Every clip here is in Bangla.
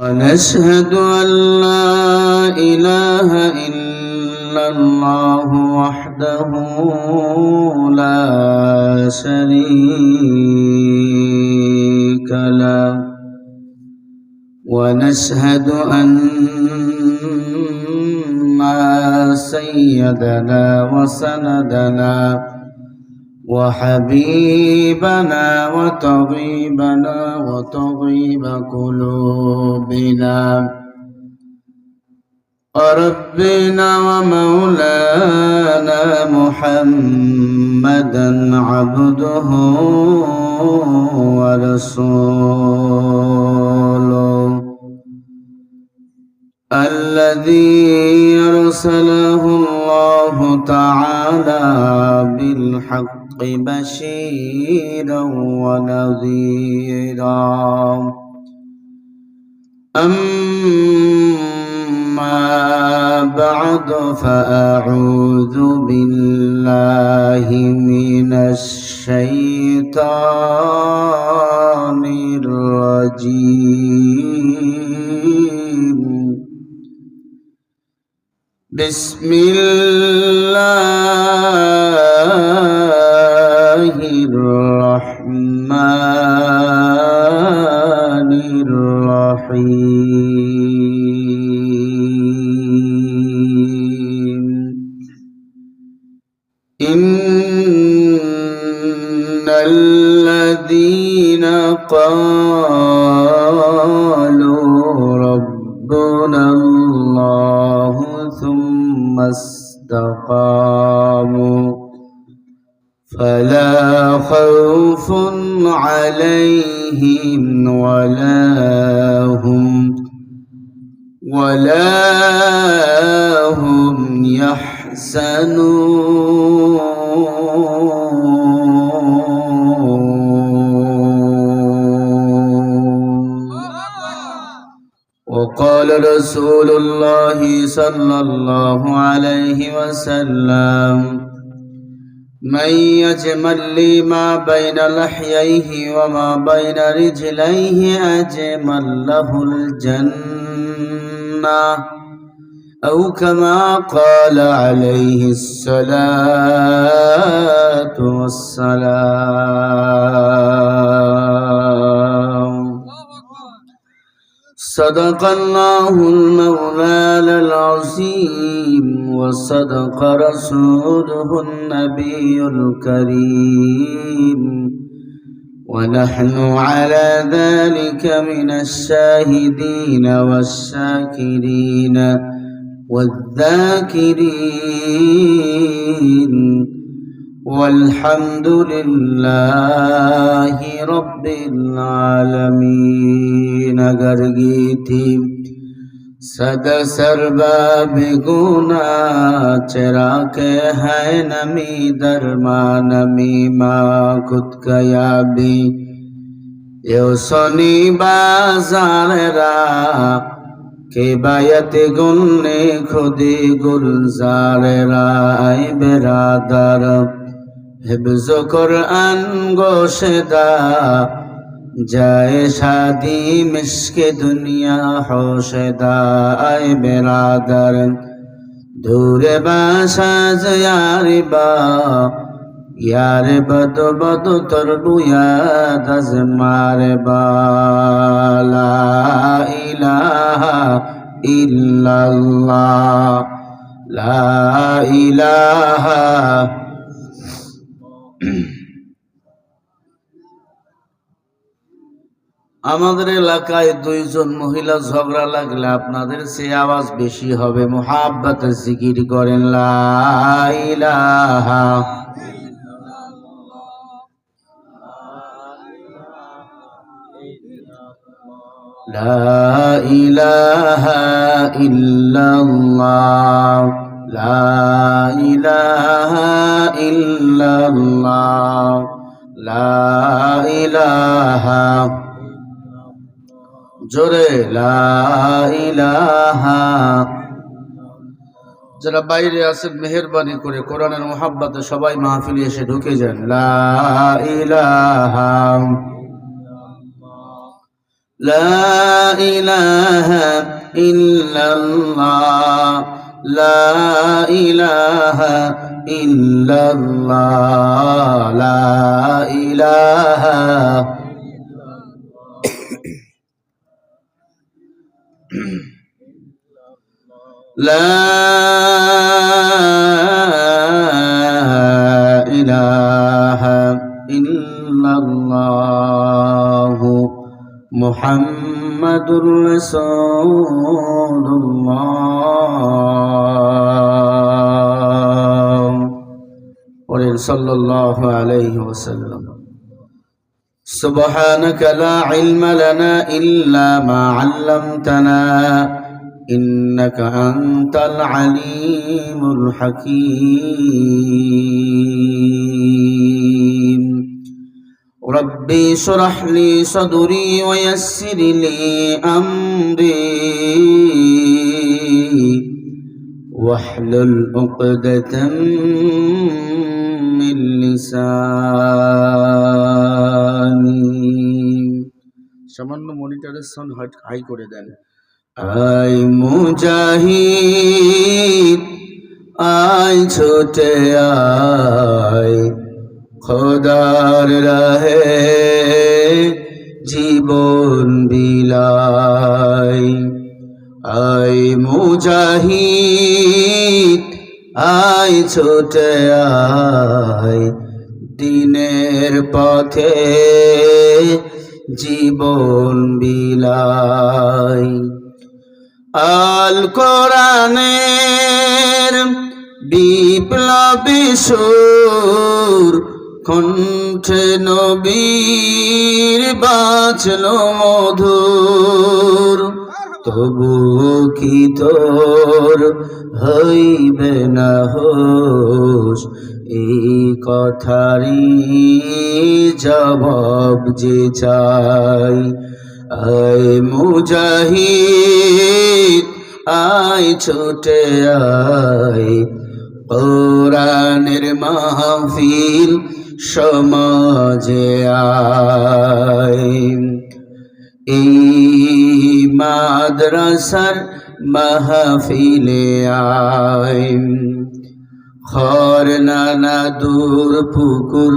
ونشهد أن لا إله إلا الله وحده لا شريك له ونشهد أن سيدنا وسندنا وحبيبنا وطبيبنا وطبيب قلوبنا وربنا ومولانا محمدا عبده ورسوله الذي أرسله الله تعالى بالحق بشيرا ونذيرا أما بعد فأعوذ بالله من الشيطان الرجيم بسم الله الرحمن الرحيم إن الذين قالوا ربنا الله ثم استقاموا فلا خوف عليهم ولا هم يحزنون وقال رسول الله صلى الله عليه وسلم من يجمل لي ما بين لحييه وما بين رجليه أجمل له الجنة أو كما قال عليه الصلاة والسلام صدق الله المولى العظيم وصدق رسوله النبي الكريم ونحن على ذلك من الشاهدين والشاكرين والذاكرين والحمد لله رب العالمين गर्गीथी सदा सर्वा बेगुना चरा के है नमी दरमा नमी माँ खुद कया भी यो सोनी बाजार रा के बायत गुलने खुदी गुलजार राय बेरादर हिब्ज़ कुरान गोशदा जाए शादी मिश्क दुनिया होशदा आए बेरादर दूर बाशाज यार बद बद तरबु याद अज मारे ला इलाहा इल्लल्लाह ला इलाहा আমাদের এলাকায় দুইজন মহিলা ঝগড়া লাগলে আপনাদের সে আওয়াজ বেশি হবে মুহাব্বতে জিকির করেন লা ইলাহা লা ইলাহা ইল্লাল্লাহ লা ইলাহা ইল্লাল্লাহ লা ইলাহা জোরে লা ইলাহা যারা বাইরে আছেন মেহেরবানি করে কোরআনের মুহাব্বতে সবাই মাহফিলে এসে ঢুকে যান। লা ইলাহা لا إله إلا الله لا إله إلا الله لا إله لا إله إلا الله محمد رسول الله صلى الله عليه وسلم سبحانك لا علم لنا إلا ما علمتنا إنك أنت العليم الحكيم ربي اشرح لي صدري ويسر لي أمري واحلل عقدة من লিসানি সামান্য মনিটরের সাউন্ড হাই করে দেন আয় মুজাহিদ আয় ছোটে আয় খোদার রাহে জীবন বিলায় আয় মুজাহিদ আয় ছোটে আয় দিনের পথে জীবন বিলায় আল কোরআনের বিপ্লবী সুর কণ্ঠে নবীর বাজলো মধুর তবু কি তোর হইবে না হোশ এই কথারই জবাব যে চাই আয় মুজাহিদ আয় ছুটে আয় কোরআনের মাহফিল সমাজে আয় এই মাদ্রাসার মাহফিলে আয় খর নানা দূর পুকুর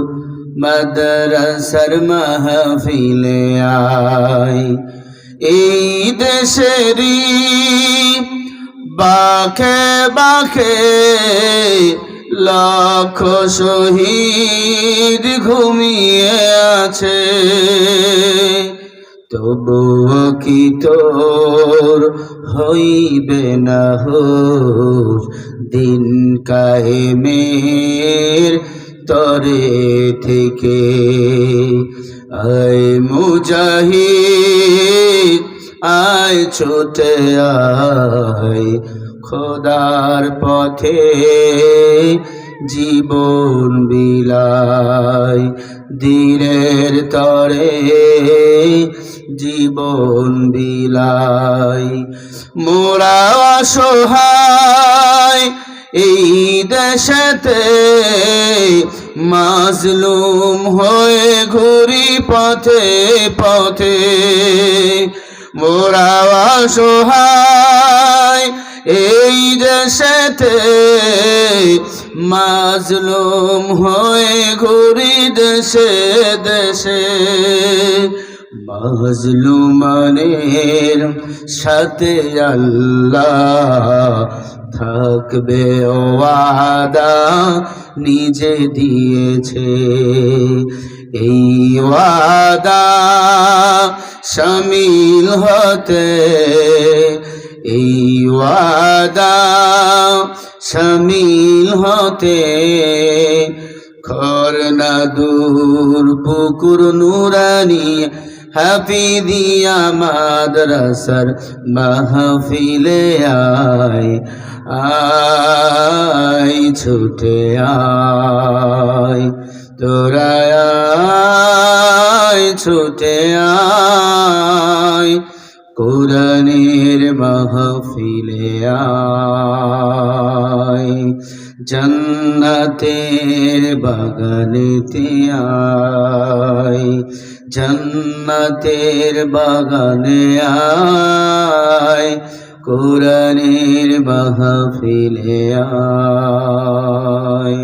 মাদ্রাসার মাহফিলে আয় এই দেশেরই বাঁকে বাঁকে লাখ শহীদ ঘুমিয়ে আছে তবুও কি তোর হইবে না হোশ দিন কায়েমের তরে থেকে আয় মুজাহিদ আয় ছুটে আয় খোদার পথে জীবন বিলায় দিনের তরে জীবন বিলায় মোরা অসহায় এই দেশেতে মাজলুম হয়ে ঘুরি পথে পথে মোরা অসহায় এই দেশেতে মাজলুম হয়ে ঘুরি দেশে দেশে মাজলুমানের সাথে আল্লাহ থাকবে ওয়াদা নিজে দিয়েছে এই ওয়াদা শামিল হতে এই ওয়াদা শামিল হতে খরনা দূর পুকুর নুরানি হাফিদিয়া মাদ্রাসার মাহফিলে আয় আয় ছুটে আয় তোরা আয় ছুটে আয় কোরআনের মাহফিলে আয় জান্নাতের বাগানেতে আয়, জান্নাতের বাগানে আয়, কোরআনের মাহফিলে আয়।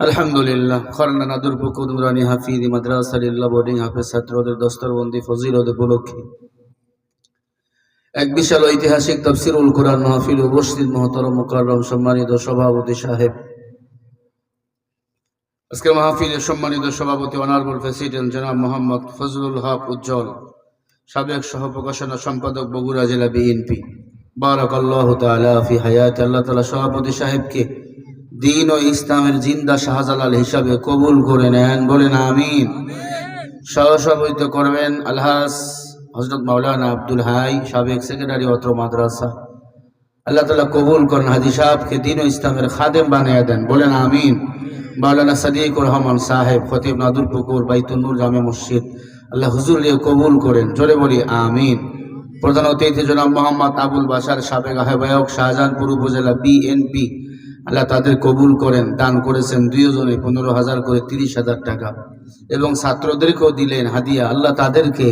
আলহামদুলিল্লাহ। খরনা নাদুরপুকুর নুরানি হাফিজি মাদ্রাসা লিল্লাহ বোর্ডিং হাফেজ ছাত্রদের দস্তরবন্দি ফজিলত উপলক্ষে এক বিশাল ঐতিহাসিক তাফসীরুল কুরআন মাহফিল উপস্থিত মুহতারাম মুকাররম সম্মানিত সভাপতি সাহেব, আজকের মাহফিলের সম্মানিত সভাপতি অনারেবল প্রেসিডেন্ট জনাব মোহাম্মদ ফজলুল হক উজ্জ্বল, সাবেক সহ প্রকাশনা সম্পাদক বগুড়া জেলা বিএনপি, বারাকাল্লাহু তাআলা ফি হায়াতি। আল্লাহ তাআলা সভাপতি সাহেবকে দ্বীন ও ইসলামের জিন্দা শাহজালাল হিসাবে কবুল করে নেন, বলেন আমিন। সহসভাপতিত্ব করবেন আলহাজ হযরত মাওলানা আব্দুল হাই, সাবেক সেক্রেটারি অত্র মাদ্রাসা। আল্লাহ তাআলা কবুল করেন হাজী সাহেবকে দ্বীন ও ইসলামের খাদেম বানিয়ে দেন, বলেন আমিন। মাওলানা সাদিকুর রহমান সাহেব, খতিব নাদুরপুকুর বাইতুন নূর জামে মসজিদ, আল্লাহ হুজুরকে কবুল করেন, জোরে বলি আমিন। প্রধান অতিথি জনাব মোহাম্মদ আবুল বাশার, সাবেক আহ্বায়ক শাহজাহানপুর উপজেলা বিএনপি, আল্লাহ তাদের কবুল করেন। দান করেছেন দুইজনে 15,000 করে 30,000 টাকা এবং ছাত্রদেরকেও দিলেন হাদিয়া। আল্লাহ তাদেরকে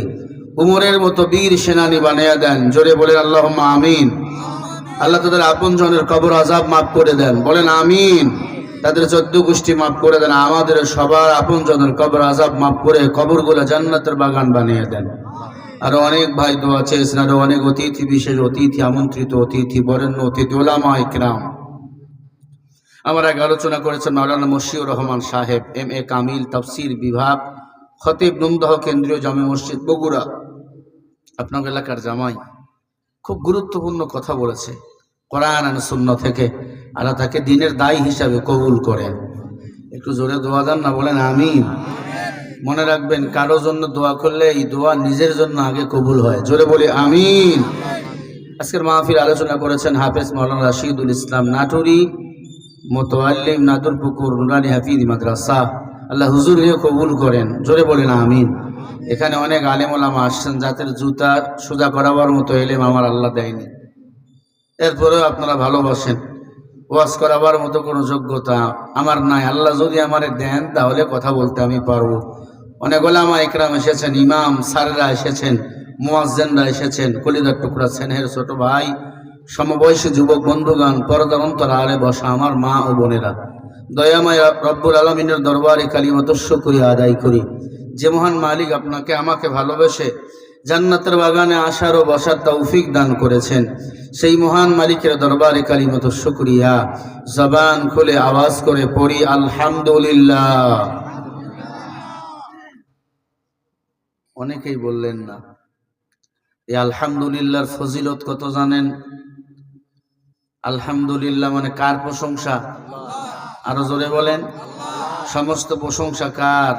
উমরের মতো বীর সেনানী বানিয়ে দেন, জোরে বলেন আল্লাহুম্মা আমিন। আল্লাহ তাদের আপনজনের কবর আযাব মাফ করে দেন, বলেন আমিন। তাদের 14 গোষ্ঠী মাফ করে দেন, আমাদের সবার আপনজনের কবর আযাব মাফ করে কবরগুলো জান্নাতের বাগান বানিয়ে দেন। আরো অনেক ভাই দোয়া চেয়েছেন, আরো অনেক অতিথি, বিশেষ অতিথি, আমন্ত্রিত অতিথি, বরেণ্য অতিথি, উলামা ইকরাম আমার আগে আলোচনা করেছেন মাওলানা মশিউর রহমান সাহেব, MA কামিল, তাফসীর বিভাগ, খতিব নুমদহ কেন্দ্রীয় জামে মসজিদ বগুড়া, আপনার এলাকার জামাই। খুব গুরুত্বপূর্ণ কথা বলেছে কোরআন আর সুন্নাহ থেকে। আল্লাহ তাকে দ্বীনের দায়ী হিসাবে কবুল করেন। একটু জোরে দোয়া দেন না, বলেন আমিন। মনে রাখবেন, কারো জন্য দোয়া করলে এই দোয়া নিজের জন্য আগে কবুল হয়, জোরে বলি আমিন। আজকের মাহফিল আলোচনা করেছেন হাফেজ মাওলানা রাশিদুল ইসলাম নাটুরি, মুতাআল্লিম নাদুরপুকুর নুরানি হাফিজি মাদ্রাসা, আল্লাহ হুজুরকে কবুল করেন, জোরে বলেন আমিন। এখানে অনেক আলেম ওলামা আসছেন যাদের জুতা সোজা করাবার মতো এলেম আমার আল্লাহ দেয়নি, এরপরেও আপনারা ভালোবাসেন। ওয়াজ করাবার মতো কোনো যোগ্যতা আমার নাই, আল্লাহ যদি আমারে দেন তাহলে কথা বলতে আমি পারবো। অনেক ওলামা ইকরাম এসেছেন, ইমাম স্যাররা এসেছেন, মুয়াজ্জিনরা এসেছেন, কলিজার টুকরা স্নেহের ছোট ভাই, সমবয়সী যুবক বন্ধুগান, পর্দার অন্তরালে বসা আমার মা ও বোনেরা, দয়াময় রব্বুল আলামিনের দরবারে কালিমাত শুকরিয়া আদায় করি। যে মহান মালিক আপনাকে আমাকে ভালোবেসে জান্নাতের বাগানে আসার ও বসার তৌফিক দান করেছেন, সেই মহান মালিকের দরবারে কালিমাত শুকরিয়া। জবান খুলে আওয়াজ করে পড়ি আলহামদুলিল্লাহ। অনেকেই বললেন না, এই আলহামদুলিল্লাহর ফজিলত কত জানেন? আলহামদুলিল্লাহ মানে কার প্রশংসা? আরো জোরে বলেন। সমস্ত প্রশংসা কার?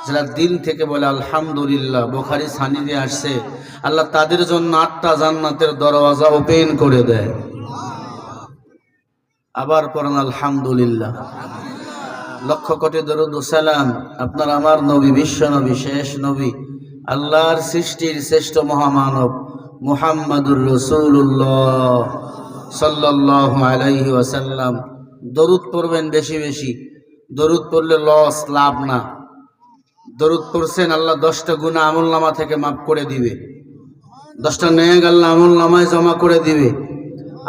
যারা দিল থেকে বলে আলহামদুলিল্লাহ। বুখারী সানিদে আসছে, আল্লাহ তাদের জন্য 8টা জান্নাতের দরওয়াজা ওপেন করে দেয়। আবার পড়েন আলহামদুলিল্লাহ। লক্ষ কোটি দরুদ ও সালাম আপনার আমার নবী, বিশ্ব নবী, শেষ নবী, আল্লাহর সৃষ্টির শ্রেষ্ঠ মহামানব মুহাম্মাদুর রাসূলুল্লাহ সাল্লাল্লাহু আলাইহি ওয়াসাল্লাম। দরুদ পড়বেন বেশি বেশি। দরুদ পড়লে লস, লাভ না। দরুদ পড়ছেন, আল্লাহ 10টা গুনাহ আমলনামা থেকে মাফ করে দিবে, 10টা নেক আল্লাহ আমলনামায় জমা করে দিবে।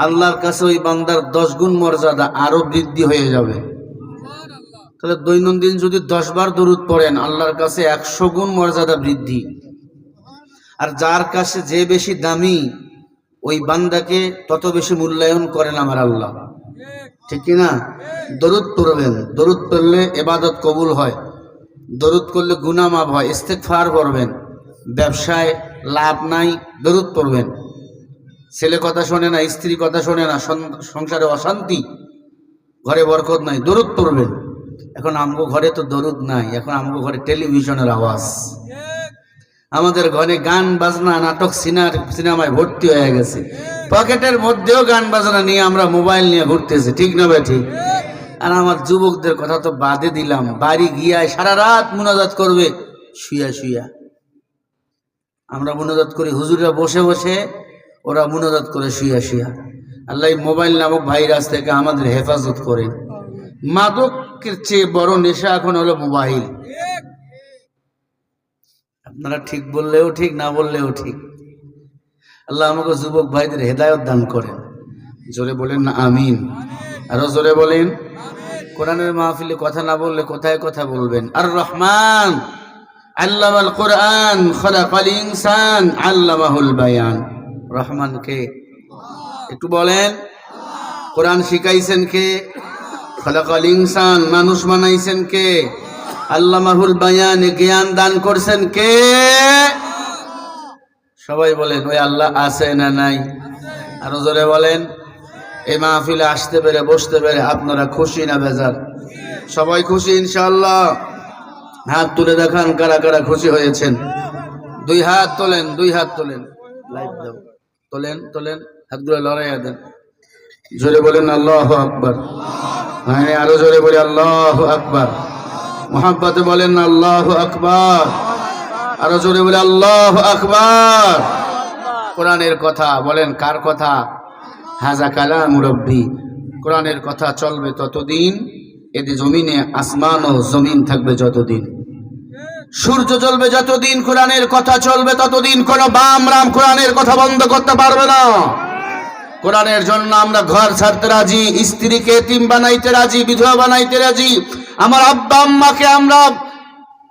আল্লাহর কাছে ওই বান্দার 10 গুণ মর্যাদা আরো বৃদ্ধি হয়ে যাবে। তাহলে দৈনন্দিন যদি 10 বার দরুদ পড়েন, আল্লাহর কাছে 100 গুণ মর্যাদা বৃদ্ধি। আর যার কাছে যে বেশি দামি, ওই বান্দাকে তত বেশি মূল্যায়ন করেন আমার আল্লাহ, ঠিক কিনা? দরুদ পড়বেন। দরুদ পড়লে ইবাদত কবুল হয়, দরুদ করলে গুনাহ মাফ হয়। ইস্তেগফার করবেন। ব্যবসায় লাভ নাই, দরুদ পড়বেন। ছেলে কথা শোনে না, স্ত্রী কথা শোনে না, সংসারে অশান্তি, ঘরে বরকত নাই, দরুদ পড়বেন। এখন আমগো ঘরে তো দরুদ নাই, এখন আমগো ঘরে টেলিভিশনের আওয়াজ। আমাদের ঘরে গান বাজনা, নাটক, সিনেমায় ভর্তি হয়ে গেছে। পকেটের মধ্যেও গান বাজনা নিয়ে আমরা মোবাইল নিয়ে ঘুরতেছি, ঠিক না ভাই? ঠিক। আর আমার যুবকদের কথা তো বাদে দিলাম, বাড়ি গিয়ে সারা রাত মুনাজাত করবে শুয়া শুয়া। আমরা মুনাজাত করি হুজুররা বসে বসে, ওরা মুনাজাত করে শুয়া শুয়া। আল্লাহ মোবাইল নামক ভাইরাস থেকে আমাদের হেফাজত করেন। মাদকের চেয়ে বড় নেশা এখন হলো মোবাইল। আপনারা ঠিক বললেও ঠিক, না বললেও ঠিক। আল্লাহ আমাকে যুবক ভাইদের হেদায়ত দান করেন। জোরে বলেন না আমিন। আরো জোরে বলেন। কোরআনের মাহফিলে কথা না বললে কোথায় কথা বলবেন? আর রহমান আল্লামাল কোরআন খলাকাল ইনসান আল্লামাহুল বায়ান। রহমান কে? একটু বলেন। কোরআন শিখাইছেন কে? খলাকাল ইনসান, মানুষ বানাইছেন কে? আল্লামাহুল বায়ান, জ্ঞান দান করছেন কে? সবাই বলেন ওই আল্লাহ আছে না নাই? আরো জোরে বলেন। এই মাহফিলে আসতে পেরে বসতে পেরে আপনারা খুশি না বেজার? সবাই খুশি ইনশাআল্লাহ। হাত তুলে দেখান কারা কারা খুশি হয়েছেন। দুই হাত তোলেন, দুই হাত তোলেন, লাইভ দাও, তোলেন তোলেন, হাতগুলো লড়াইয়া দেন। জোরে বলেন আল্লাহু আকবার। হ্যাঁ, আরো জোরে বলি আল্লাহু আকবার। মুহাব্বতে বলেন আল্লাহু আকবার। আরো জোরে বলে আল্লাহু আকবার। কোরআনের কথা বলেন, কার কথা? হাজা কালাম রব্বি। কোরআনের কথা চলবে ততদিন, এতে জমিনে আসমান ও জমিন থাকবে যতদিন, সূর্য জ্বলবে যতদিন, কোরআনের কথা চলবে ততদিন। কোন বাম রাম কোরআনের কথা বন্ধ করতে পারবে না। কোরআনের জন্য আমরা ঘর ছাড়তে রাজি, স্ত্রীকে এতিম বানাইতে রাজি, বিধবা বানাইতে রাজি। আমার আব্বা আম্মাকে আমরা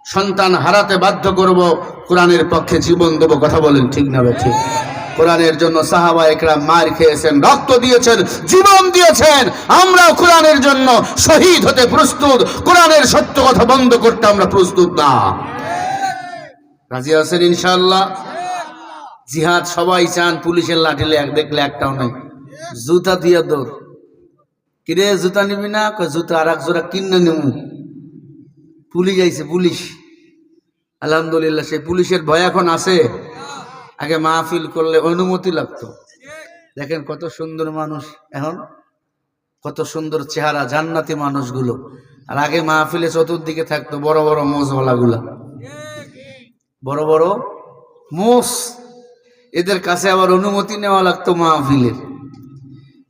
সন্তান হারাতে বাধ্য করব, কোরআনের পক্ষে জীবন দেব। কথা বলেন ঠিক না ঠিক? কোরআনের জন্য সাহাবা একরাম মার খেয়েছেন, রক্ত দিয়েছেন, জীবন দিয়েছেন। আমরাও কোরআনের জন্য শহীদ হতে প্রস্তুত। কোরআনের সত্য কথা বন্ধ করতে আমরা প্রস্তুত না। রাজি আছেন ইনশাআল্লাহ? জিহাদ সবাই চান, পুলিশের লাঠি দেখলে একটাও নাই। জুতা দিয়ে দৌড়। কিরে জুতা নিবি না? জুতা আর এক জোড়া কিনে নেব। পুলিশ আইছে, পুলিশ। আলহামদুলিল্লাহ, সেই পুলিশের ভয় এখন আছে। আগে মাহফিল করলে অনুমতি লাগতো। দেখেন কত সুন্দর মানুষ এখন, কত সুন্দর চেহারা, জান্নাতি মানুষগুলো। আর আগে মাহফিলে চতুর্দিকে থাকতো বড় বড় মোজওয়ালা গুলা, বড় বড় মোষ। এদের কাছে আবার অনুমতি নেওয়া লাগতো মাহফিলের।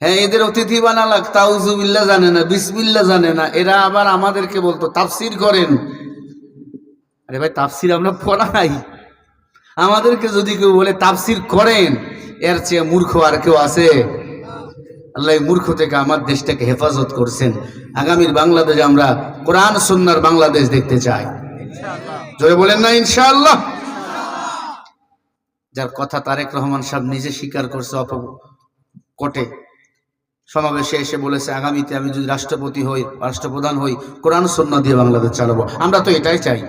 হ্যাঁ, এদের অতিথি বানা লাগতো। আউযুবিল্লাহ জানে না, বিসমিল্লাহ জানে না। এরা আবার আমাদেরকে বলতো তাফসির করেন। আরে ভাই, তাফসির আমরা পড়াই। আমাদেরকে যদি কেউ বলে তাফসির করেন, এর চেয়ে মূর্খ আর কেউ আছে? আল্লাহ মূর্খ থেকে আমার দেশটাকে হেফাজত করছেন। আগামীর বাংলাদেশে আমরা কোরআন সুন্নাহর বাংলাদেশ দেখতে চাই। জোরে বলেন না ইনশাআল্লাহ? যার কথা তারেক রহমান সাহেব নিজে স্বীকার করছে কোর্টে সমাবেশে এসে বলেছে, আগামীতে আমি যদি রাষ্ট্রপতি হই, রাষ্ট্রপ্রধান হই, কোরআন সুন্নাহ দিয়ে বাংলাদেশ চালাবো। আমরা তো এটাই চাই।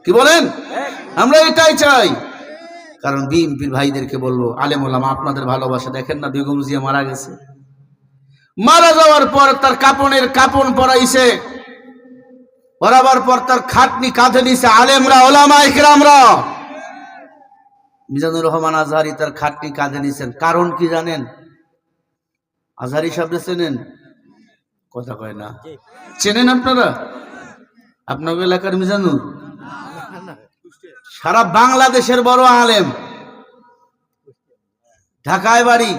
কি বলেন? আমরা এটাই চাই। কারণ বিএনপির ভাইদেরকে বলবো, আলেম ওলামা আপনাদের ভালোবাসা দেখেন না, বেগম জিয়া মারা গেছে, মারা যাওয়ার পর তার কাপনের কাপন পরাইছে, পরাবার পর তার খাটনি কাঁধে নিছে আলেমরা, ওলামা ইকরামরা। মিজানুর রহমান আজহারি তার খাটনি কাঁধে নিছেন। কারণ কি জানেন? আজহারি সাহেব চেনেন? কথা কয় না। চেনেন আপনারা? আপনার এলাকার মিজানুর সারা বাংলাদেশের বড় আলেম, ঢাকায় বাড়ি,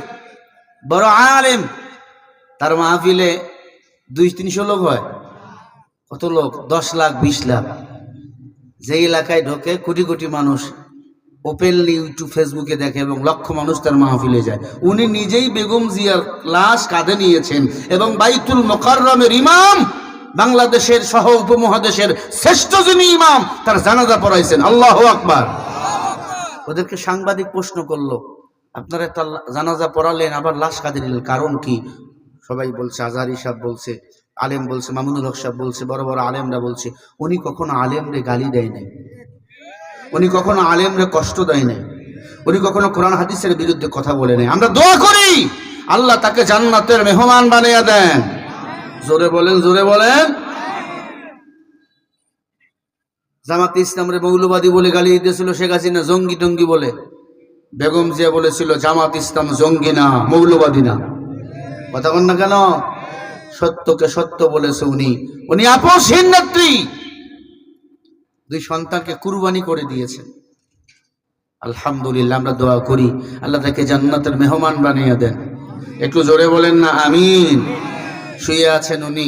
বড় আলেম। তার মাহফিলে 200-300 লোক হয়। কত লোক? 10 লাখ 20 লাখ। যে এলাকায় ঢোকে কোটি কোটি মানুষ ওপেনলি ইউটিউব ফেসবুকে দেখে এবং লক্ষ মানুষ তার মাহফিলে যায়। উনি নিজেই বেগম জিয়ার লাশ কাঁধে নিয়েছেন এবং বাইতুল মুকাররমের ইমাম, বাংলাদেশের সহ উপমহাদেশের শ্রেষ্ঠ যিনি ইমাম, তার জানাজা পড়াইছেন। আল্লাহু আকবার। ওদেরকে সাংবাদিক প্রশ্ন করলো, আপনারা তার জানাজা পড়ালেন, আবার লাশ কাঁধে নিলেন, কারণ কি? সবাই বলছে, আজহারি সাহেব বলছে, আলেম বলছে, মামুনুল হক সাহেব বলছে, বড় বড় আলেমরা বলছে, উনি কখনো আলেমরে গালি দেয় নাই, উনি কখনো আলেমরে কষ্ট দেয় নাই, উনি কখনো কোরআন হাদিসের বিরুদ্ধে কথা বলে নাই। আমরা দোয়া করি আল্লাহ তাকে জান্নাতের মেহমান বানিয়ে দেন। জোরে বলেন, জোরে বলেন। জামাতে ইসলামরে মৌলবাদী বলে গালি দিতেছিল শেখ হাসিনা, জঙ্গি টঙ্গি বলে। বেগম জিয়া বলেছিল জামাত ইসলাম জঙ্গি না, মৌলবাদী না। কথা বল না কেন? সত্যকে সত্য বলেছে উনি। উনি আপোষহীন নেত্রী। 2 সন্তানকে কুরবানি করে দিয়েছেন। আলহামদুলিল্লাহ, আমরা দোয়া করি আল্লাহ তাকে জান্নাতের মেহমান বানিয়ে দেন। একটু জোরে বলেন না আমিন। শুয়ে আছেন উনি,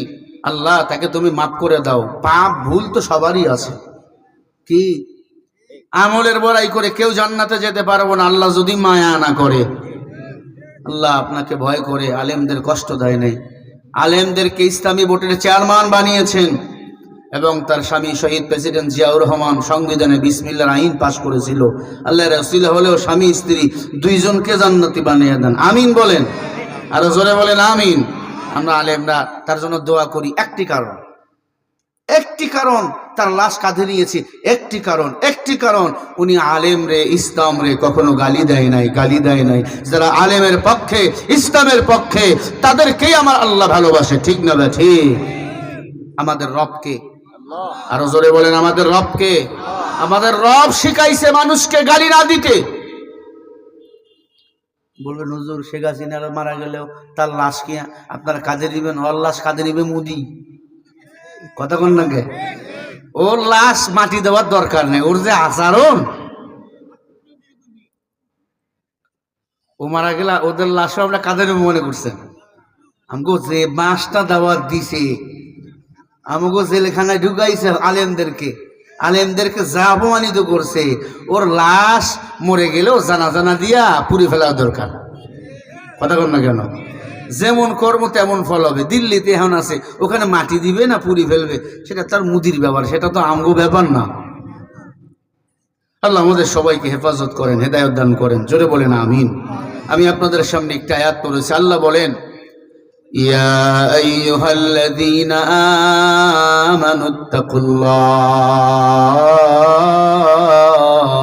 আল্লাহ তাকে তুমি মাফ করে দাও। পাপ ভুল তো সবারই আছে, কি আমলের বড়াই করে কেউ জান্নাতে যেতে পারবো না আল্লাহ যদি মায়া না করে। আল্লাহ আপনাকে ভয় করে আলেমদের কষ্ট দেয় নাই, আলেমদেরকে ইসলামী বোর্ডের চেয়ারম্যান বানিয়েছেন এবং তার স্বামী শহীদ প্রেসিডেন্ট জিয়াউর রহমান সংবিধানে বিসমিল্লাহর আইন পাশ করেছিল। আল্লাহ রাসূল হলেও স্বামী স্ত্রী দুইজনকে জান্নাতি বানিয়ে দেন, আমিন বলেন, আরো জোরে বলেন আমিন। আমরা আলেমরা তার জন্য দোয়া করি। একটি কারণ তার লাশ কাঁধে নিয়েছি, একটি কারণ উনি আলেম রে, ইসলাম রে কখনো গালি দেয় নাই। যারা আলেমের পক্ষে, ইসলামের পক্ষে, তাদেরকেই আমার আল্লাহ ভালোবাসে, ঠিক না ভাই ঠিক? আমাদের রবকে, আরো জোরে বলেন আমাদের রবকে। আমাদের রব শিখাইছে মানুষকে গালি না দিতে। বলবেন হুজুর শেখ হাসিনা মারা গেলেও তার লাশ কি আপনার কাঁধে দিবেন? ওর লাশ কাঁধে নিবে মোদি, কথা কোন নাকি? ওর লাশ মাটি দেওয়ার দরকার নেই, ওর যে আচরণ, ও মারা গেলে ওদের লাশও আমরা কাঁধে নেব মনে করছেন? আমাকে যে বাঁশটা দেওয়ার দিছে, আমাকে জেলখানায় ঢুকাইছে আলেমদেরকে যা অপমানিত করছে, ওর লাশ মরে গেলেও জানা দিয়া পুড়ে ফেলা দরকার, কথা কর না কেন? যেমন কর্ম তেমন ফল হবে। দিল্লিতে এখন আছে, ওখানে মাটি দিবে না পুড়ি ফেলবে, সেটা তার মুদির ব্যাপার, সেটা তো আমগো ব্যাপার না। আল্লাহ আমাদের সবাইকে হেফাজত করেন, হেদায়েত দান করেন, জোরে বলেন আমিন। আমি আপনাদের সামনে একটা আয়াত পড়েছি। আল্লাহ বলেন, ইয়া আইয়ুহাল্লাযীনা আমানুত্তাকুল্লাহ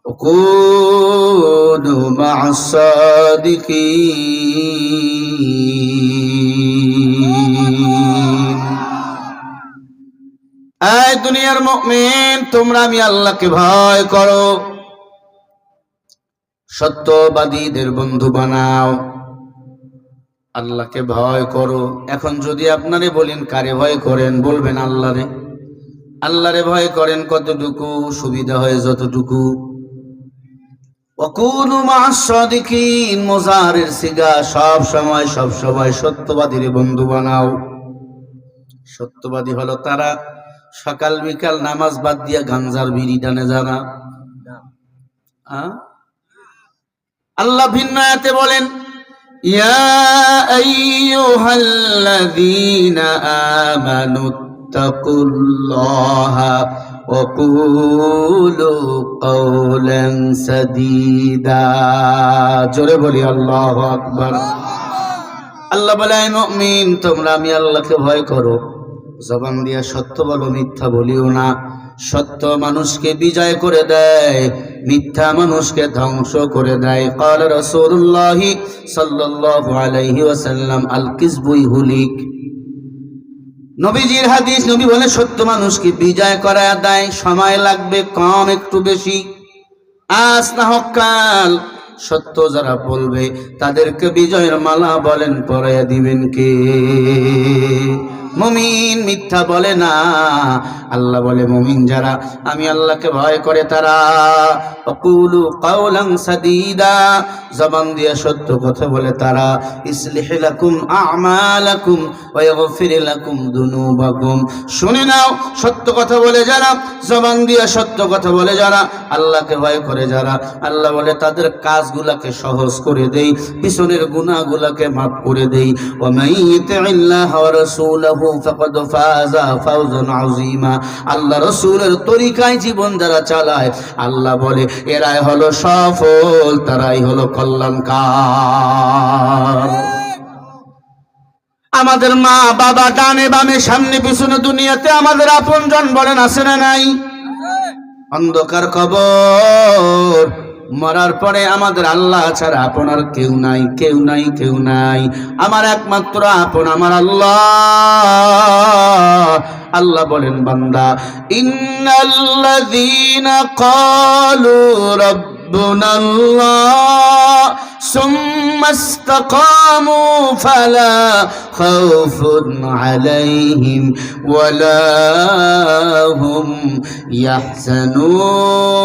ওয়া কুনু মা'আস সাদিকিন। এই দুনিয়ার মুমিন, তোমরা আমি আল্লাহকে ভয় করো, সত্যবাদীদের বন্ধু বানাও, আল্লাহকে ভয় করো। এখন যদি আপনারে বলেন কারে ভয় করেন, বলবেন আল্লাহরে। আল্লাহরে ভয় করেন কতটুকু? সুবিধা হয় যতটুকু। ওয়াকুনু মা'আস সাদিকিন, মুজাহারের সিগা, সব সময় সত্যবাদীর বন্ধু বানাও। সত্যবাদী হলো তারা সকাল বিকাল নামাজ বাদ দিয়া গাঞ্জার বিড়ি টানে যারা। আল্লাহ ভিন্ন আয়াতে বলেন, ইয়া আইয়ুহাল্লাযীনা আমানুত্তাকুল্লাহা ওয়া কুলু কাওলান সাদীদা। জোরে বলি আল্লাহু আকবার। আল্লাহ বলে, মুমিন তোমরা আমি আল্লাহকে ভয় করো, জবান দিয়া সত্য বলো, মিথ্যা বলিও না। সত্য মানুষকে বিজয় করে দেয়, মিথ্যা মানুষকে ধ্বংস করে দেয়। ক্বালা রাসূলুল্লাহ সাল্লাল্লাহু আলাইহি ওয়াসাল্লাম, আল কিযবু ইহুলিক। নবীজির হাদিস, নবী বলে সত্য মানুষকে বিজয় করা দেয়, সময় লাগবে কম একটু বেশি, আজ না হোক কাল। সত্য যারা বলবে তাদেরকে বিজয়ের মালা বলেন পরাইয়া দিবেন কে? মুমিন মিথ্যা বলে না। আল্লাহ বলে, মুমিন যারা আমি আল্লাহকে ভয় করে তারা আকুলু কাওলান সাদীদা, জবান দিয়ে সত্য কথা বলে তারা। ইসলিহ লাকুম আ'মালাকুম ওয়া ইয়াগফির লাকুম যুনুবাকুম। শুনে নাও, সত্য কথা বলে যারা, জবান দিয়ে সত্য কথা বলে যারা, আল্লাহকে ভয় করে যারা, আল্লাহ বলে তাদের কাজগুলোকে সহজ করে দেই, পিছনের গুনাহগুলোকে মাফ করে দেই। ওয়া মাইয়ুতি'ল্লাহ ওয়া রাসূলাহু ফাকাদ ফাযা ফাওজান আযীমা। আল্লাহ রাসূলের তরিকায় জীবন যারা চালায়, আল্লাহ বলে এরাই হলো সফল, তারাই হলো কল্যাণকার। আমাদের মা বাবা ডানে বামে সামনে পিছনে দুনিয়াতে আমাদের আপনজন বলেন আছে না নাই? অন্ধকার কবর, মরার পরে আমাদের আল্লাহ ছাড়া আপনার কেউ নাই। আমার একমাত্র আপন আমার আল্লাহ। আল্লাহ বলেন, বান্দা, ইন্নাল্লাযীনা ক্বালু রাব্বুনাল্লাহ সুম্মা ইসতাকামু ফালা খাউফুন আলাইহিম ওয়ালা হুম ইয়াহজানুন।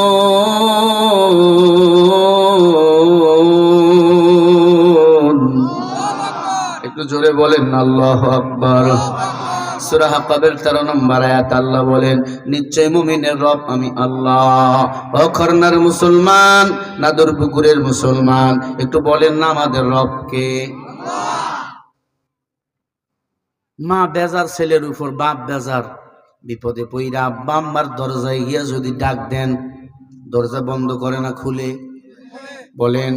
জোরে বলেন আল্লাহু আকবার। সূরা হাক্কাবের 13 নম্বর আয়াত আল্লাহ বলেন, নিশ্চয় মুমিনের রব আমি আল্লাহ। ও খরনার মুসলমান, নাদর পুকুরের মুসলমান, একটু বলেন না আমাদের রব কে? মা বেজার ছেলের উপর, বাপ বেজার, বিপদে পইরা আব্বা আম্মার দরজায় গিয়া যদি ডাক দেন, দরজা বন্ধ করে না, খুলে? বলেন,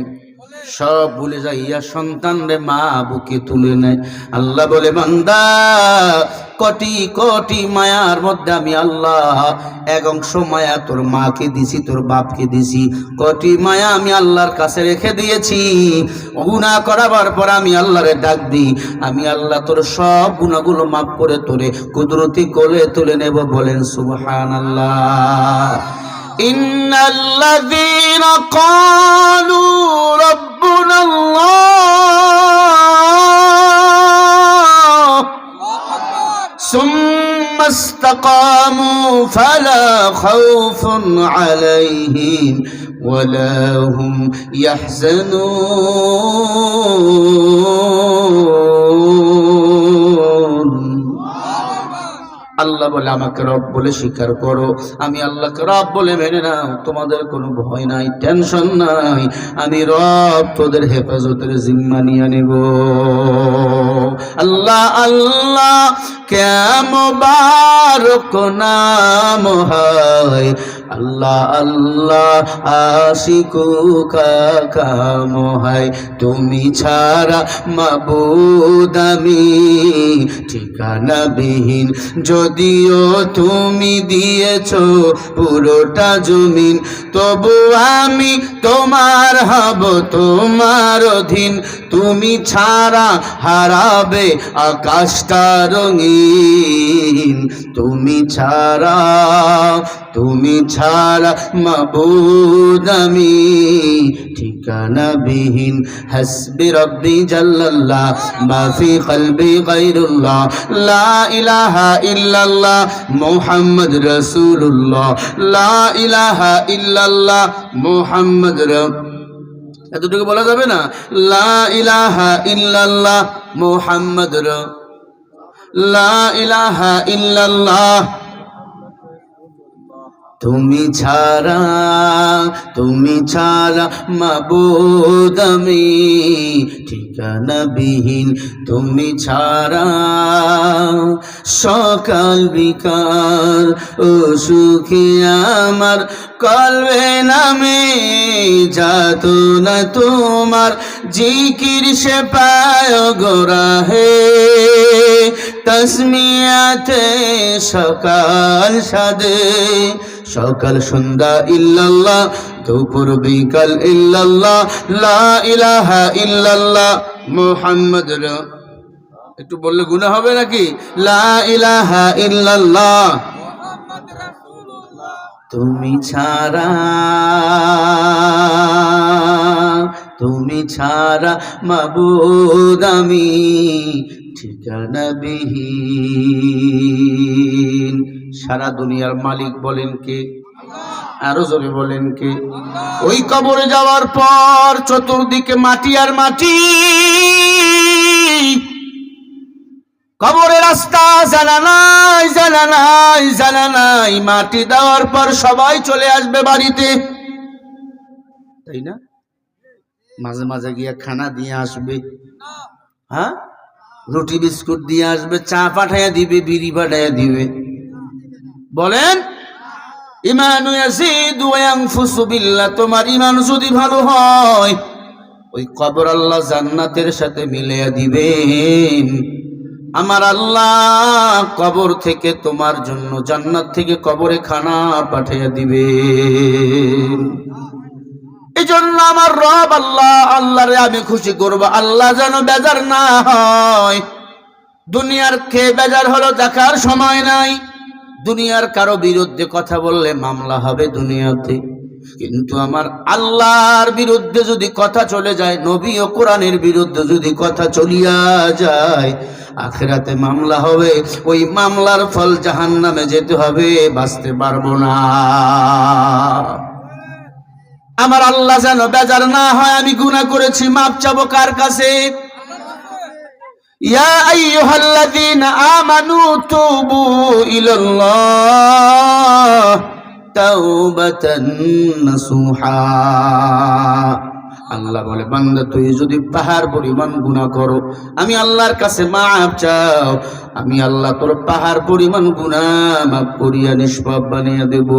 সব ভুলে যাইয়া সন্তান রে মা বুকে তুলে নেয়। আল্লাহ বলে, বান্দা কোটি কোটি মায়ার মধ্যে আমি আল্লাহ এক অংশ মায়া তোর মাকে দিছি, তোর বাপকে দিছি। কোটি মায়া আমি আল্লাহর কাছে রেখে দিয়েছি। গুনাহ করাবার পর আমি আল্লাহরে ডাক দিই, আমি আল্লাহ তোর সব গুনাহগুলো মাফ করে তোরে কুদরতি কোলে তুলে নেব। বলেন সুবহানাল্লাহ। ইন্নাল্লাযীনা ক্বালু রাব্বুনাল্লাহ সুম্মা ইসতাকামু ফালা খাউফুন আলাইহিম ওয়ালা হুম ইয়াহজানুন। আল্লাহ বলে, আমাকে রব বলে স্বীকার করো, আমি আল্লাহকে রব বলে মেনে নাও, তোমাদের কোনো ভয় নাই, টেনশন নাই, আমি রব তোদের হেফাজতের জিম্মা নিয়ে নেব। আল্লাহ আল্লাহ কে মুবারক নাম হয়, আল্লাহ আল্লাহ আশিকু কা কাম হয়, তুমি ছাড়া মাবুদ আমি ঠিকানা বিহীন। যদিও তুমি দিয়েছো পুরোটা জমিন, তবু আমি তোমার হব, তোমার অধীন। তুমি ছাড়া হারাবে আকাশটা রঙিন, তুমি ছাড়া মাবুদ আমি ঠিকানা বিহীন। হাসবি রব্বি জাল্লাল্লাহ মা ফি কলবি গায়রুল্লাহ, লা ইলাহা ইল্লাল্লাহ মুহাম্মদ রাসূলুল্লাহ, লা ইলাহা ইল্লাল্লাহ মুহাম্মদ। এতটুকু বলা যাবে না? লা ইলাহা ইল্লাল্লাহ মুহাম্মদ, লা ইলাহা ইল্লাল্লাহ। তুমি ছাড়া মাবুদ আমি ঠিকানা বিহীন, তুমি ছাড়া সকাল বিকাল ও সুখী আমার কলবে নামে যাত না তোমার জিকির সে পায় গোরা হে তসমিয়াতে সকাল সাদে। সকাল সন্ধ্যা ইল্লাল্লাহ, দুপুর বিকাল ইল্লাল্লাহ, লা ইলাহা ইল্লাল্লাহ মুহাম্মদ। একটু বললে গুনাহ হবে নাকি? লা ইলাহা ইল্লাল্লাহ। তুমি ছাড়া মাবুদ আমি ঠিকানা বিহীন। সারা দুনিয়ার মালিক বলেন কে? আরো জোরে বলেন কে? ওই কবরে যাওয়ার পর চতুর্দিকে মাটি আর মাটি, কবরের রাস্তা জানা নাই। মাটি দেওয়ার পর সবাই চলে আসবে বাড়িতে, তাই না? মাঝে মাঝে গিয়ে খানা দিয়ে আসবে, হ্যাঁ, রুটি বিস্কুট দিয়ে আসবে, চা পাঠাইয়া দিবে, বিড়ি পাঠাইয়া দিবে। বলেন, ইমানু ইয়াজিদু ওয়া ইয়ানফুসু বিল্লাহ। তোমার ইমান যদি ভালো হয়, ওই কবর আল্লাহ জান্নাতের সাথে মিলিয়ে দিবেন। আমার আল্লাহ কবর থেকে তোমার জন্য জান্নাত থেকে কবরে খানা পাঠিয়ে দিবেন। এই জন্য আমার রব আল্লাহরে আমি খুশি করব, আল্লাহ যেন বেজার না হয়। দুনিয়ার খেয়ে বেজার হলো দেখার সময় নাই। দুনিয়ার কারো বিরুদ্ধে কথা বললে মামলা হবে দুনিয়াতে, কিন্তু আমার আল্লাহর বিরুদ্ধে যদি কথা চলে যায়, নবী ও কোরআনের বিরুদ্ধে যদি কথা চলিয়া যায়, আখিরাতে মামলা হবে। ওই মামলার ফল জাহান্নামে যেতে হবে, বাঁচতে পারবো না। আমার আল্লাহ যেন বেজার না হয়। আমি গুনাহ করেছি, মাপ চাবো কার কাছে? ইয়া আইয়ুহাল্লাযীনা আমানু তুবু ইলাল্লাহ তাওবাতান নাসুহা। আল্লাহ বলে, বান্দা তুই যদি পাহাড় পরিমাণ গুনাহ করো, আমি আল্লাহর কাছে মাফ চাও, আমি আল্লাহ তোর পাহাড় পরিমাণ গুনাহ মাফ করিয়া নিষ্পাপ বানিয়ে দেব।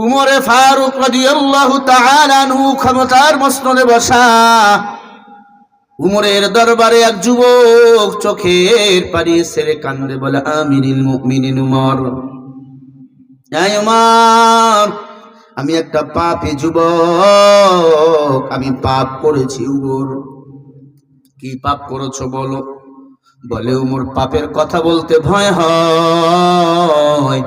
উমরে ফারুক রাদিয়াল্লাহু তাআলা আনহু ক্ষমতার মসনদে বসা। উমরের দরবারে এক যুবক চোখের পানি ছেড়ে কান্দে, বলে, আমিরুল মুমিনিন উমর, এই উমর, আমি একটা পাপী যুবক, আমি পাপ করেছি। উমর, কি পাপ করেছো বলো? বলে, উমর, পাপের কথা বলতে ভয় হয়,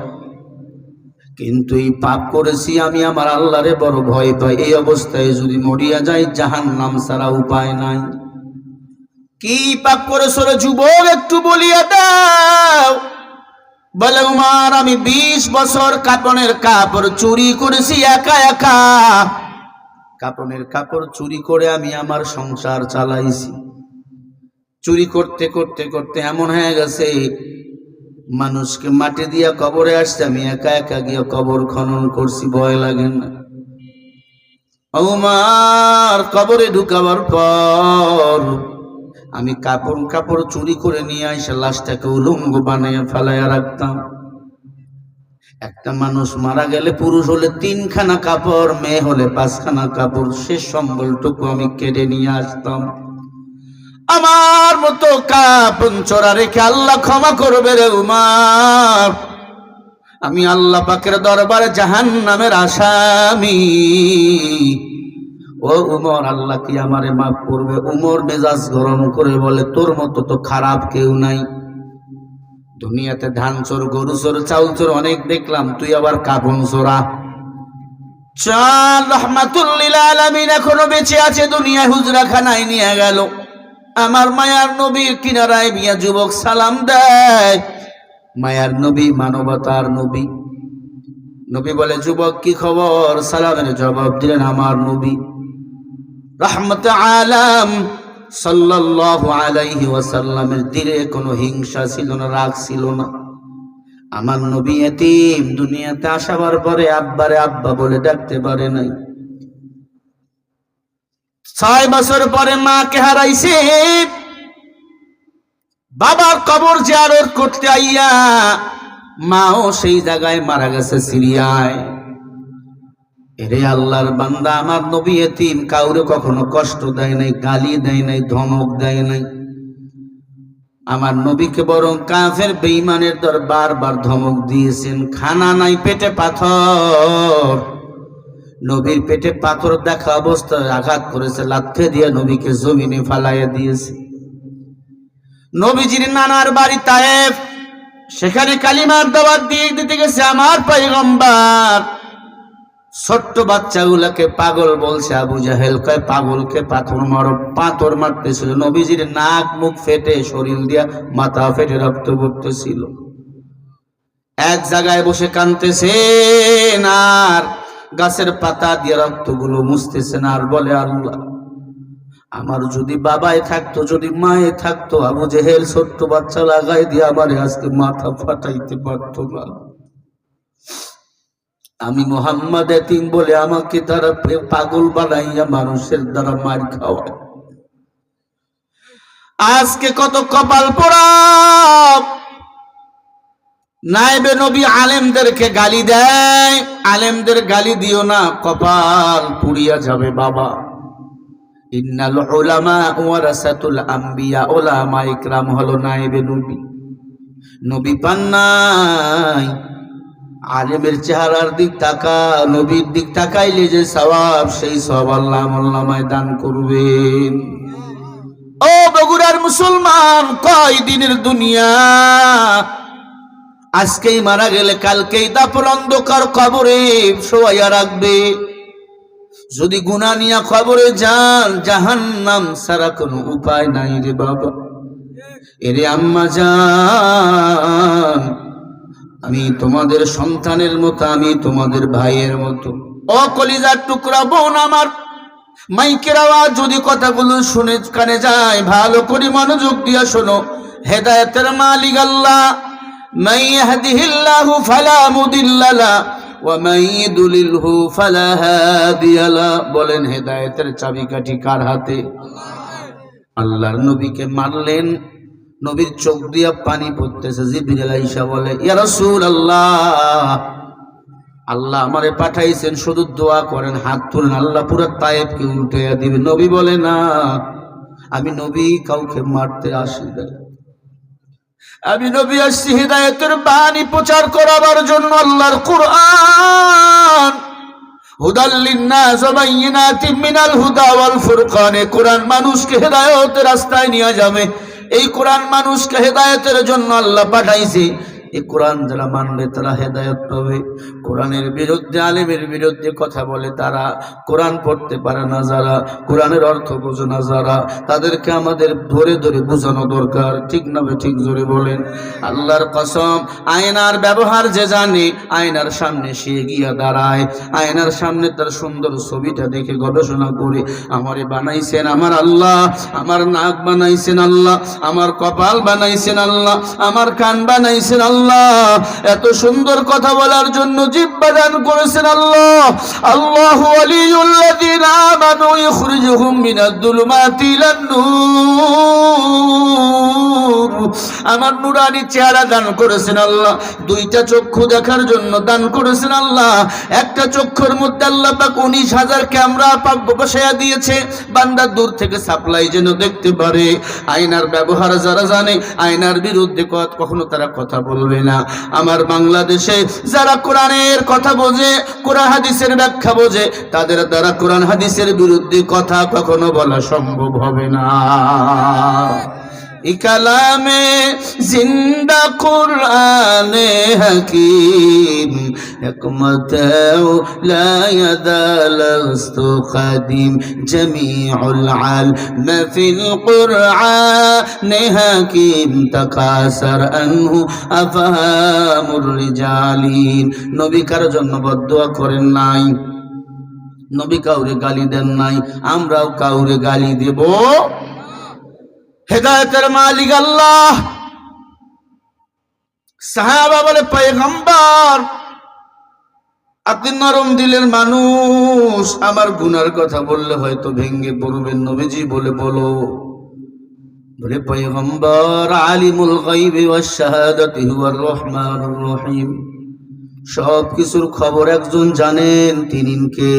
কিন্তু এই পাপ করেছি আমি আমার আল্লাহরে বড় ভয় পাই। এই অবস্থায় যদি মরিয়া যাই, জাহান্নাম ছাড়া উপায় নাই। কি পাপ করেছো রে যুবক, একটু বলিয়া দাও। বলে, উমর, আমি 20 বছর কাপড়ের কাপড় চুরি করেছি একা একা। কাপড়ের কাপড় চুরি করে আমি আমার সংসার চালাইছি। চুরি করতে করতে করতে এমন হয়ে গেছে, মানুষকে মাটি দিয়া কবরে আসছে, আমি একা একা গিয়ে কবর খনন করছি, ভয় লাগে না? উমর, কবরে ঢুকাবার পর আমি কাপড় চুরি করে নিয়ে এসে লাশটাকে উলঙ্গ বানিয়ে ফেলাইয়া রাখতাম। একটা মানুষ মারা গেলে পুরুষ হলে 3খানা কাপড়, মেয়ে হলে 5খানা কাপড়, শেষ সম্বলটুকু আমি কেটে নিয়ে আসতাম। আমার মতো কাপড় চোরা রেখে আল্লাহ ক্ষমা করবে রে উমর? আমি আল্লাহ পাকের দরবারে জাহান্নামের আসামি। ও উমর, আল্লাহ কি আমারে মাফ করবে? উমর মেজাজ গরম করে বলে, তোর মতো তো খারাপ কেউ নাই। দুনিয়াতে ধান চোর, গরু চোর, চাউল চোর অনেক দেখলাম, তুই আবার কাপড় চোরা। চার রহমাতুল লিল আলামিন এখনো বেঁচে আছে, দুনিয়ায় হুজরাখানায় নিয়ে গেল। আমার মায়ার নবীর কিনারায় বিয়া যুবক সালাম দেয়। মায়ার নবী মানবতার নবী। নবী বলে, যুবক কি খবর? সালামের জবাব দিলেন আমার নবী রাহমাতে আলাম সাল্লাল্লাহু আলাইহি ওয়াসাল্লামের দিলে কোনো হিংসা ছিল না, রাগ ছিল না। আমার নবী এতিম, দুনিয়াতে আসার পরে আব্বারে আব্বা বলে ডাকতে পারে নাই। 6 বছর পরে মাকে হারাইছে। বাবার কবর জিয়ারত করতে আইয়া মাও সেই জায়গায় মারা গেছে, সিরিয়ায়। এরে আল্লাহর বান্দা, আমার নবী এতিম, কাউরে কখনো কষ্ট দেয় নাই, গালি দেয় নাই, ধমক দেয় নাই। আমার নবীকে বরং কাফের বেঈমানের দর বারবার ধমক দিয়েছেন। খানা নাই, পেটে পাথর। নবীর পেটে পাথর দেখা অবস্থায় আঘাত করেছে, লাথি দিয়ে নবীকে জমিনে ফালাইয়া দিয়েছে। নবীজির নানার বাড়ি তায়েফ, সেখানে কালিমার দাওয়াত দিয়ে দিতে গেছে আমার পয়গম্বর। ছোট্ট বাচ্চাগুলাকে পাগল বলছে। আবু জাহেল কয়, পাগলকে পাথর মারো। পাথর মারতেছিল, নবীজির নাক মুখ ফেটে, শরীর দিয়া মাথা ফেটে রক্ত পড়তেছিল। এক জায়গায় বসে কাঁদতেছেন আর গাছের পাতা দিয়ে রক্তগুলো মুছতেছেন আর বলে, আল্লাহ, আমার যদি বাবাই থাকতো, যদি মায়ে থাকতো, আবু জেহেল ছোট্ট বাচ্চা লাগাই দিয়ে আমার আজকে মাথা ফাটাইতে পারতো না। আমি মুহাম্মদ এতিম বলে আমাকে তারা পাগল বানাইয়া মানুষের দ্বারা মার খাওয়ায়। আজকে কত কপাল পোড়া নায়েবে নবী আলেমদেরকে গালি দেয়। আলেমদের গালি দিও না, কপাল পুড়িয়া যাবে বাবা। ইন্নাল উলামা ওয়ারাসাতুল আম্বিয়া, উলামা ইকরাম হলো নায়েবে নবী। নবী পান নাই, আলেমের চেহারার দিক তাকা, নবীর দিক তাকাইলে যে সওয়াব, সেই সওয়াব আল্লাহ আমলনামায় দান করবেন। ও বগুড়ার মুসলমান, কয় দিনের দুনিয়া? আজকেই মারা গেলে কালকেই দাফন অন্ধকার কবরে শোয়াইয়া রাখবে। যদি গুনাহ নিয়া কবরে যান, জাহান্নাম ছাড়া কোনো উপায় নাই রে বাবা। এরে আম্মা জান, আমি তোমাদের সন্তানের মতো, আমি তোমাদের ভাইয়ের মতো। ও কলিজার টুকরা বোন আমার, মাইকের আওয়াজ যদি কথাগুলো শুনে কানে যায়, ভালো করে মনোযোগ দিয়া শোনো। হেদায়েতের মালিক আল্লাহ। মান ইয়াহদিহিল্লাহু ফালা মুদিল্লা লাহু ওয়া মান ইউদ্লিলহু ফালা হাদিয়া লাহু। বলেন হেদায়েতের চাবিকাঠি কার হাতে? আল্লাহর নবীকে মারলেন, নবীর চোখ দিয়া পানি পড়তেছে। জিবরিল আইসা বলে, ইয়া রাসূলুল্লাহ, আল্লাহ আমারে পাঠাইছেন, শুধু দোয়া করেন, হাত তুলেন, আল্লাহ পুরো তায়েবকে উল্টাইয়া দিবে। নবী বলে, না, আমি নবী কাউকে মারতে আসি না, আমি নবী আসছি হিদায়াতের বাণী প্রচার করার জন্য। আল্লাহর কুরআন হুদাল লিন্নাস ওয়া বাইয়িনাতিন মিনাল হুদা ওয়াল ফুরকান, কুরআন মানুষকে হেদায়েতের রাস্তায় নিয়ে যাবে। এই কোরআন মানুষকে হেদায়েতের জন্য আল্লাহ পাঠাইছে। এই কোরআন যারা মানবে তারা হেদায়েত পাবে। কোরআনের বিরুদ্ধে, আলেমের বিরুদ্ধে কথা বলে তারা, কোরআন পড়তে পারে না যারা, কোরআনের অর্থ বোঝে না যারা, তাদেরকে আমাদের ধরে ধরে বোঝানো দরকার। ঠিক না? ঠিক জোরে বলেন। আল্লাহর কসম, আয়নার ব্যবহার যে জানে, আয়নার সামনে সে গিয়া দাঁড়ায়, আয়নার সামনে তার সুন্দর ছবিটা দেখে গবেষণা করে, আমারে বানাইছেন আমার আল্লাহ, আমার নাক বানাইছেন আল্লাহ, আমার কপাল বানাইছেন আল্লাহ, আমার কান বানাইছেন আল্লাহ, এত সুন্দর কথা বলার জন্য জিহ্বা দান করেছেন আল্লাহ। আল্লাহু ওয়ালিয়ুল্লাযীনা আমানু ইখরিজুহুম মিনাজ-যুলুমাতি ইলান-নূর। আমার নূরানি চেহারা দান করেছেন আল্লাহ। দুইটা চক্ষু দেখার জন্য দান করেছেন আল্লাহ। একটা চক্ষুর মধ্যে আল্লাহ পাক 19,000 ক্যামেরা পাক বসায়া দিয়েছে, বান্দা দূর থেকে সাপ্লাই যেন দেখতে পারে। আয়নার ব্যবহার যারা জানে, আয়নার বিরুদ্ধে কখনো তারা কথা বলবে না। আমার বাংলাদেশে যারা কোরআনের কথা বোঝে, কোরআন হাদিসের ব্যাখ্যা বোঝে, তাদের দ্বারা কোরআন হাদিসের বিরুদ্ধে কথা কখনো বলা সম্ভব হবে না। কালামে জিন্দা কুরআনে হাকিম, হিকমতেও লা ইয়াদালস্তু কাদিম, জামিউল আলম ফিল কুরআনে হাকিম, তাকাসার আনহু আফহামুর রিজালিন। নবী কার জন্য বদদুয়া করেন নাই, নবী কাউরে গালি দেন নাই, আমরাও কাউরে গালি দেব। হেদায়েতের মালিক আল্লাহ। সাহাবা বলে, পয়গম্বর আপনি নরম দিলের মানুষ, আমার গুনার কথা বললে হয়তো ভেঙ্গে পড়বেন। নবীজি বলে, বলো। বলে, পয়গম্বর আলিমুল গায়বি ওয়াশ শাহাদাতি হুয়ার রহমানুর রহিম, সব কিছুর খবর একজন জানেন, তিনি কে?